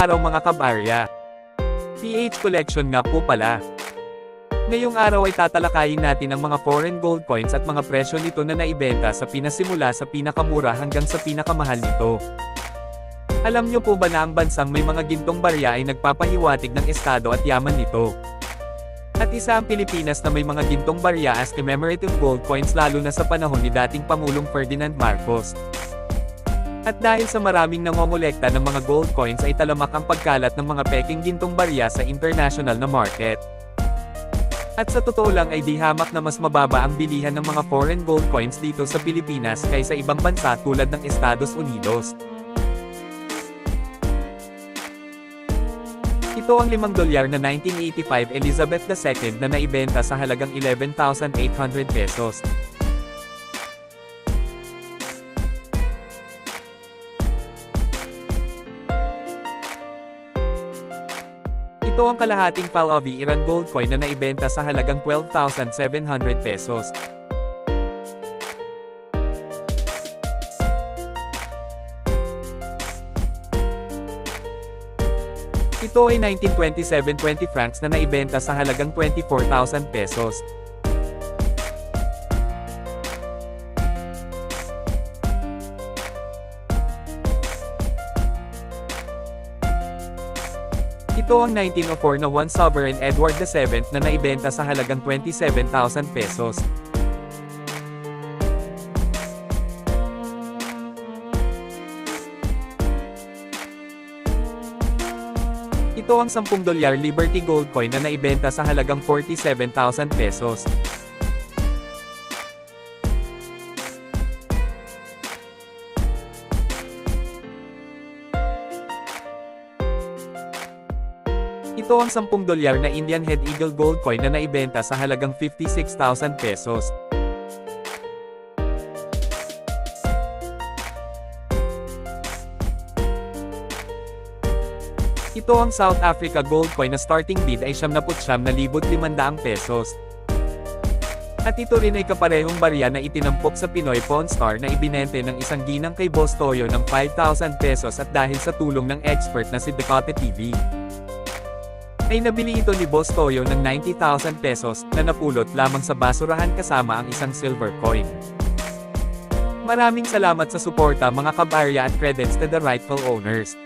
araw mga kabarya. PH Collection nga po pala. Ngayong araw ay tatalakayin natin ang mga foreign gold coins at mga presyo nito na naibenta sa pinasimula sa pinakamura hanggang sa pinakamahal nito. Alam nyo po ba na ang bansang may mga gintong barya ay nagpapahiwatig ng estado at yaman nito? At isa ang Pilipinas na may mga gintong barya as commemorative gold coins lalo na sa panahon ni dating Pangulong Ferdinand Marcos. At dahil sa maraming nangongolekta ng mga gold coins ay talamak ang pagkalat ng mga peking gintong barya sa international na market. At sa totoo lang ay di hamak na mas mababa ang bilihan ng mga foreign gold coins dito sa Pilipinas kaysa ibang bansa tulad ng Estados Unidos. Ito ang $5 na 1985 Elizabeth II na naibenta sa halagang 11,800 pesos. Ito ang kalahating Pahlavi Iran gold coin na naibenta sa halagang 12,700 pesos. Ito ay 1927-20 francs na naibenta sa halagang 24,000 pesos. Ito ang 1904 na 1 Sovereign Edward VII na naibenta sa halagang 27,000 pesos. Ito ang $10 Liberty Gold Coin na naibenta sa halagang 47,000 pesos. Ito ang $10 na Indian Head Eagle Gold Coin na naibenta sa halagang 56,000 pesos. Ito ang South Africa Gold Coin na starting bid ay 79,500 pesos. At ito rin ay kaparehong barya na itinampok sa Pinoy Pawn Star na ibinente ng isang ginang kay Boss Toyo ng 5,000 pesos at dahil sa tulong ng expert na si Decote TV, ay nabili ito ni Boss Toyo ng 90,000 pesos na napulot lamang sa basurahan kasama ang isang silver coin. Maraming salamat sa suporta mga kabarya at credits to the rightful owners.